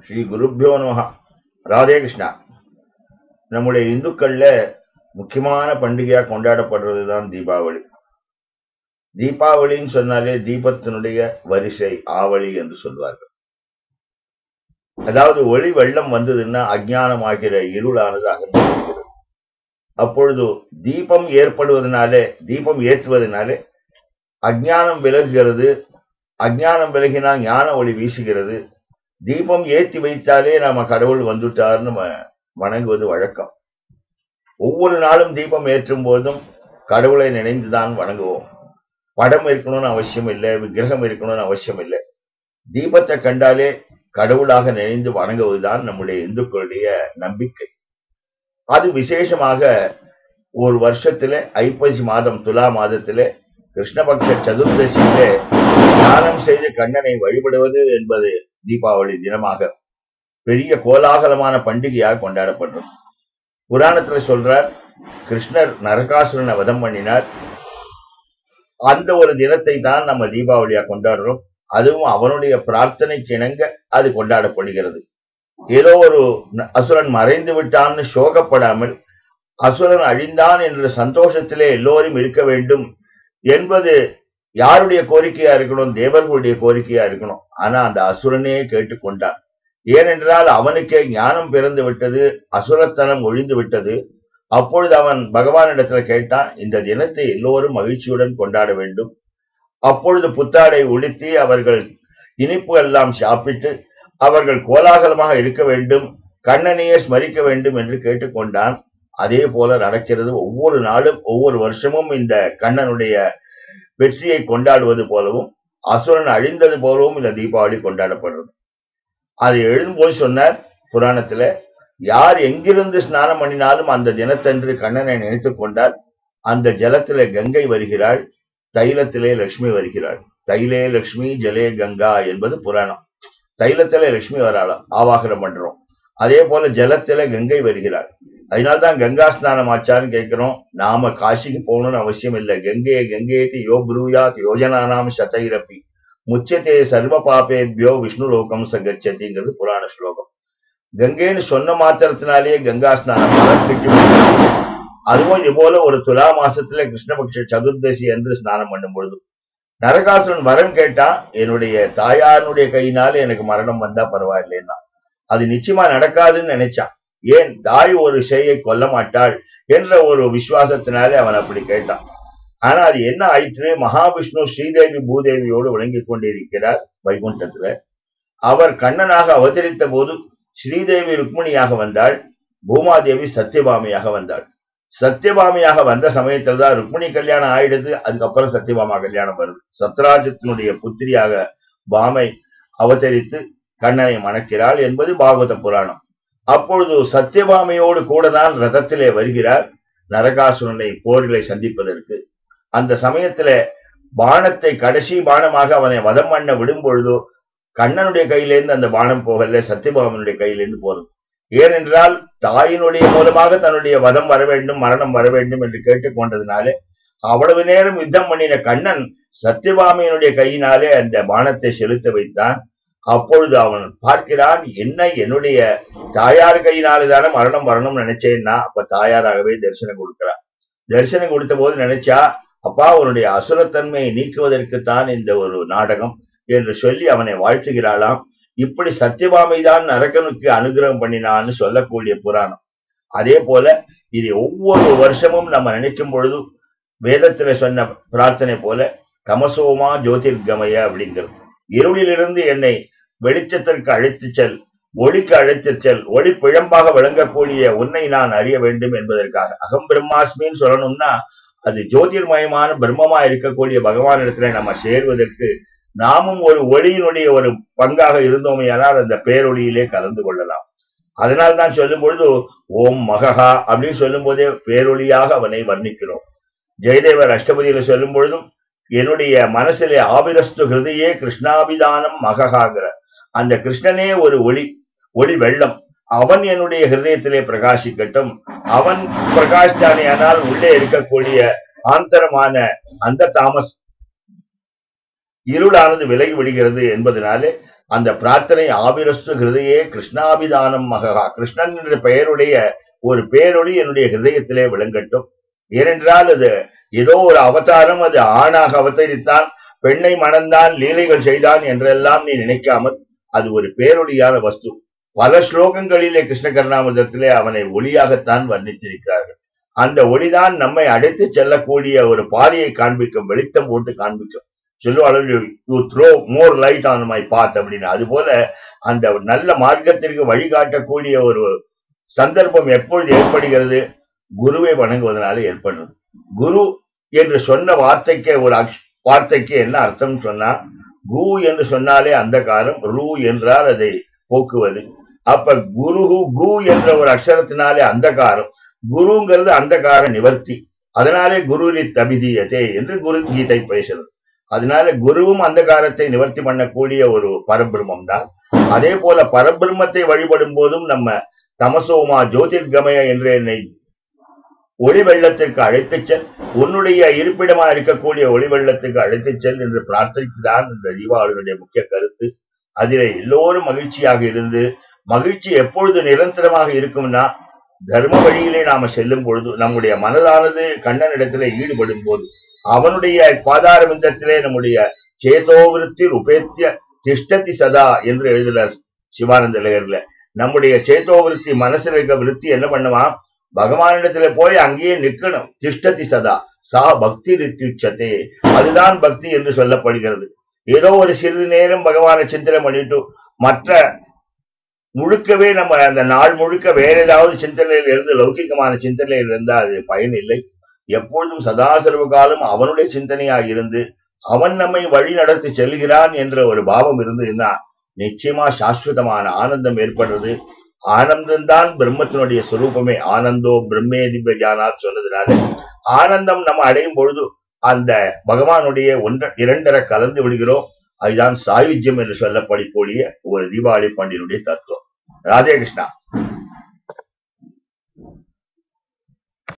ஸ்ரீ குருப்யோ நமஹ. ராதே கிருஷ்ணா. நம்முடைய இந்துக்கள்ல முக்கியமான பண்டிகையா கொண்டாடப்படுறதுதான் தீபாவளி. தீபாவளின்னு சொன்னாலே தீபத்தினுடைய வரிசை ஆவளி என்று சொல்வார்கள். அதாவது ஒளி வெள்ளம் வந்ததுன்னா அஞ்ஞானம் ஆகிற இருளானது அகன்றது. அப்பொழுது தீபம் ஏற்படுவதனாலே, தீபம் ஏற்றுவதனாலே அஞ்ஞானம் விலகுகிறது. அஞ்ஞானம் விலகினால் ஞான ஒளி வீசுகிறது. தீபம் ஏற்றி வைத்தாலே நாம கடவுள் வந்துட்டார்னு வணங்குவது வழக்கம். ஒவ்வொரு நாளும் தீபம் ஏற்றும் போதும் கடவுளை நினைந்துதான் வணங்குவோம். படம் இருக்கணும்னு அவசியம் இல்லை, விக்கிரகம் இருக்கணும்னு அவசியம் இல்லை. தீபத்தை கண்டாலே கடவுளாக நினைந்து வணங்குவதுதான் நம்முடைய இந்துக்களுடைய நம்பிக்கை. அது விசேஷமாக ஒரு வருஷத்துல ஐப்பசி மாதம் துலா மாதத்திலே கிருஷ்ணபக்ஷ சதுர்தசியிலே ஸ்நானம் செய்து கண்ணனை வழிபடுவது என்பது தீபாவளி தினமாக பெரிய கோலாகலமான பண்டிகையாக கொண்டாடப்படுறது. புராணத்துல சொல்றார், கிருஷ்ணர் நரகாசுரனை வதம் பண்ணினார். அந்த ஒரு தினத்தை தான் நம்ம தீபாவளியா கொண்டாடுறோம். அதுவும் அவனுடைய பிரார்த்தனைக்கு இணங்க அது கொண்டாடப்படுகிறது. ஏதோ ஒரு அசுரன் மறைந்து விட்டான்னு சோகப்படாமல் அசுரன் அழிந்தான் என்ற சந்தோஷத்திலே எல்லோரும் இருக்க வேண்டும் என்பது யாருடைய கோரிக்கையா இருக்கணும்? தேவர்களுடைய கோரிக்கையா இருக்கணும். ஆனா அந்த அசுரனே கேட்டுக்கொண்டான். ஏனென்றால் அவனுக்கே ஞானம் பிறந்து விட்டது, அசுரத்தனம் ஒழிந்து விட்டது. அப்பொழுது அவன் பகவானிடத்துல கேட்டான், இந்த தினத்தை எல்லோரும் மகிழ்ச்சியுடன் கொண்டாட வேண்டும். அப்பொழுது புத்தாடை உடுத்தி அவர்கள் இனிப்பு எல்லாம் சாப்பிட்டு அவர்கள் கோலாகலமாக இருக்க வேண்டும், கண்ணனையே ஸ்மரிக்க வேண்டும் என்று கேட்டுக்கொண்டான். அதே போல நடக்கிறது. ஒவ்வொரு நாளும் ஒவ்வொரு வருஷமும் இந்த கண்ணனுடைய வெற்றியை கொண்டாடுவது போலவும் அசுரன் அழிந்தது போலவும் இந்த தீபாவளி கொண்டாடப்படுறது. அதை எழுதும்போது சொன்னார் புராணத்துல, யார் எங்கிருந்து ஸ்நானம் பண்ணினாலும் அந்த தினத்தன்று கண்ணனை நினைத்துக் கொண்டால் அந்த ஜலத்திலே கங்கை வருகிறாள், தைலத்திலே லட்சுமி வருகிறாள். தைலே லட்சுமி ஜலே கங்கா என்பது புராணம். தைலத்திலே லட்சுமி வராளாம், ஆவாகனம் பண்றோம். அதே போல ஜலத்திலே கங்கை வருகிறாள். அதனால்தான் கங்கா ஸ்நானம் ஆச்சான்னு கேட்கிறோம். நாம காசிக்கு போகணும்னு அவசியம் இல்லை. கங்கையை கங்கையேத்தி யோ ப்ரூயாத் யோஜனானாம் சதைரப்பி முச்சத்தே சர்வ பாபேபியோ விஷ்ணு லோகம் சகச்சதிங்கிறது புராண ஸ்லோகம். கங்கைன்னு சொன்ன மாத்திரத்தினாலேயே கங்கா ஸ்நானம் வளர்க்கிட்டு. அதுவும் இது போல ஒரு துலா மாசத்துல கிருஷ்ணபக்ஷ சதுர்தசி என்று ஸ்நானம் பண்ணும் பொழுது நரகாசுரன் வரம் கேட்டா, என்னுடைய தாயாருடைய கையினால எனக்கு மரணம் வந்தா பரவாயில்லைன்னா. அது நிச்சயமா நடக்காதுன்னு நினைச்சான். ஏன்? தாய் ஒரு செய்யை கொல்ல மாட்டாள் என்ற ஒரு விசுவாசத்தினாலே அவன் அப்படி கேட்டான். ஆனா அது என்ன ஆயிற்று? மகாவிஷ்ணு ஸ்ரீதேவி பூதேவியோடு விளங்கிக் கொண்டிருக்கிறார் வைகுண்டத்துல. அவர் கண்ணனாக அவதரித்த போது ஸ்ரீதேவி ருக்மிணியாக வந்தாள், பூமாதேவி சத்யபாமியாக வந்தாள். சத்யபாமியாக வந்த சமயத்தில் தான் ருக்மிணி கல்யாணம் ஆயிடுது. அதுக்கப்புறம் சத்யபாமா கல்யாணம் வருது. சத்ராஜத்தினுடைய புத்திரியாக பாமை அவதரித்து கண்ணனை மணக்கிறாள் என்பது பாகவத புராணம். அப்பொழுது சத்யபாமையோடு கூட தான் ரதத்திலே வருகிறார் நரகாசுரனை போர்களை சந்திப்பதற்கு. அந்த சமயத்துல பானத்தை கடைசி பானமாக அவனை வதம் பண்ண விடும் பொழுது கண்ணனுடைய கையிலிருந்து அந்த பானம் போகல, சத்யபாமனுடைய கையிலிருந்து போறது. ஏனென்றால் தாயினுடைய மூலமாக தன்னுடைய வதம் வர வேண்டும், மரணம் வர வேண்டும் என்று கேட்டுக்கொண்டதுனாலே அவ்வளவு நேரம் யுத்தம் பண்ணின கண்ணன் சத்யபாமையினுடைய கையினாலே அந்த பானத்தை செலுத்த வைத்தான். அப்பொழுது அவன் பார்க்கிறான், என்ன என்னுடைய தாயார் கையினால்தானே மரணம் வரணும்னு நினைச்சேன்னா, அப்ப தாயாராகவே தரிசனம் கொடுக்கிறான். தரிசனம் கொடுத்த போது நினைச்சா, அப்பா உன்னுடைய அசுரத்தன்மையை நீக்குவதற்குத்தான் இந்த ஒரு நாடகம் என்று சொல்லி அவனை வாழ்த்துகிறாளாம். இப்படி சத்யபாமை தான் நரகனுக்கு அனுகிரகம் பண்ணினான்னு சொல்லக்கூடிய புராணம். அதே போல இது ஒவ்வொரு வருஷமும் நம்ம நினைக்கும் பொழுது வேதத்துல சொன்ன பிரார்த்தனை போல கமசோமா ஜோதிர்கமய அப்படிங்கிறது. இருளிலிருந்து என்னை வெளிச்சத்திற்கு அழைத்து செல், ஒளிக்கு அழைத்து செல், ஒளி பிழம்பாக விளங்கக்கூடிய உன்னை நான் அறிய வேண்டும் என்பதற்காக. அகம் பிரம்மாஸ்மின்னு சொல்லணும்னா அது ஜோதிர்மயமான பிரம்மமா இருக்கக்கூடிய பகவானிடத்துல நம்ம சேர்வதற்கு நாமும் ஒரு ஒளியினுடைய ஒரு பங்காக இருந்தோமையானால் அந்த பேரொளியிலே கலந்து கொள்ளலாம். அதனால் தான் சொல்லும் பொழுது ஓம் மகஹா அப்படின்னு சொல்லும் போதே பேரொளியாக அவனை வர்ணிக்கிறோம். ஜெயதேவர் அஷ்டபதியில சொல்லும் பொழுதும் என்னுடைய மனசிலே ஆபிரஸ்து ஹிருதயே கிருஷ்ணாபிதானம் மகஹாங்கிற அந்த கிருஷ்ணனே ஒரு ஒளி, ஒளி வெள்ளம். அவன் என்னுடைய ஹிருதயத்திலே பிரகாசிக்கட்டும். அவன் பிரகாசித்தானேயானால் உள்ளே இருக்கக்கூடிய ஆந்தரமான அந்த தாமஸ் இருளானது விலகி விடுகிறது என்பதனாலே அந்த பிரார்த்தனை ஆபிரஸ்து ஹிருதயே கிருஷ்ணாபிதானம் மகா, கிருஷ்ணன் என்ற பெயருடைய ஒரு பேரொளி என்னுடைய ஹிருதயத்திலே விளங்கட்டும். ஏனென்றால் அது ஏதோ ஒரு அவதாரம், அது ஆணாக அவதரித்தான், பெண்ணை மணந்தான், லீலைகள் செய்தான் என்றெல்லாம் நீ நினைக்காமல் அது ஒரு பேரொளியான வஸ்து. பல ஸ்லோகங்களிலே கிருஷ்ண கர்ணாமிர்தத்திலே அவனை ஒளியாகத்தான் வர்ணித்திருக்கிறார்கள். அந்த ஒளிதான் நம்மை அடைத்து செல்லக்கூடிய ஒரு பாதையை காண்பிக்கும், வெளிச்சம் போட்டு காண்பிக்கும். சொல்லுவாள், you throw more light on my path அப்படின்னு. அது போல அந்த நல்ல மார்க்கத்திற்கு வழிகாட்டக்கூடிய ஒரு சந்தர்ப்பம் எப்பொழுது ஏற்படுகிறது? குருவை வணங்குவதனால ஏற்படுறது. குரு என்று சொன்ன வார்த்தைக்கு வார்த்தைக்கு என்ன அர்த்தம் சொன்னா, கு என்று சொன்னாலே அந்தகாரம், ரு என்றால் அதை போக்குவது. அப்ப குரு கு என்ற ஒரு அக்ஷரத்தினாலே அந்தகாரம், குருங்கிறது அந்தகார நிவர்த்தி. அதனாலே குருரி தபிதியதே என்று குரு கீதை பேசுறது. அதனால குருவும் அந்தகாரத்தை நிவர்த்தி பண்ணக்கூடிய ஒரு பரபிரம்மம் தான். அதே போல பரபிரம்மத்தை வழிபடும் போதும் நம்ம தமசோமா ஜோதிர்கமய என்று என்னை ஒளி வெள்ளத்திற்கு அழைத்துச் செல், உன்னுடைய இருப்பிடமா இருக்கக்கூடிய ஒளி வெள்ளத்துக்கு அழைத்துச் செல் என்று பிரார்த்தித்துதான் இந்த தீபாவளியுடைய முக்கிய கருத்து. அதிலே எல்லோரும் மகிழ்ச்சியாக இருந்து, மகிழ்ச்சி எப்பொழுது நிரந்தரமாக இருக்கும்னா தர்ம வழியிலே நாம செல்லும் பொழுது, நம்முடைய மனதானது கண்ணனிடத்திலே ஈடுபடும் போது, அவனுடைய பாதார விந்தத்திலே நம்முடைய சேதோவிருத்தி உபேத்திய திஷ்டதி சதா என்று எழுதுற சிவானந்த லகர்ல, நம்முடைய சேதோவிருத்தி மனசுல இருக்க விருத்தி என்ன பண்ணுவான், பகவானிடத்துல போய் அங்கேயே நிற்கணும். திஷ்டதி சதா சா பக்தி ரித்யுச்சதே, அதுதான் பக்தி என்று சொல்லப்படுகிறது. ஏதோ ஒரு சிறிது நேரம் பகவானை சிந்தனை பண்ணிட்டு மற்ற முழுக்கவே நம்ம அந்த நாள் முழுக்க வேற ஏதாவது சிந்தனையில் இருந்து, லௌகிகமான சிந்தனையில் இருந்தால் அது பயன் இல்லை. எப்பொழுதும் சதா சர்வ காலம் அவனுடைய சிந்தனையாக இருந்து அவன் நம்மை வழி நடத்தி செல்கிறான் என்ற ஒரு பாவம் இருந்ததுன்னா நிச்சயமா சாஸ்வதமான ஆனந்தம் ஏற்படுறது. ஆனந்தம்தான் பிரம்மத்தினுடைய சொரூபமே. ஆனந்தோ பிரம்மே திவ்ய ஜானாத் சொன்னதுனால ஆனந்தம் நம்ம அடையும் பொழுது அந்த பகவானுடைய இரண்டரை கலந்து விடுகிறோம். அதுதான் சாயுஜ்யம் என்று சொல்லப்படக்கூடிய ஒரு தீபாவளி பண்டிகையுடைய தத்துவம். ராதே கிருஷ்ணா.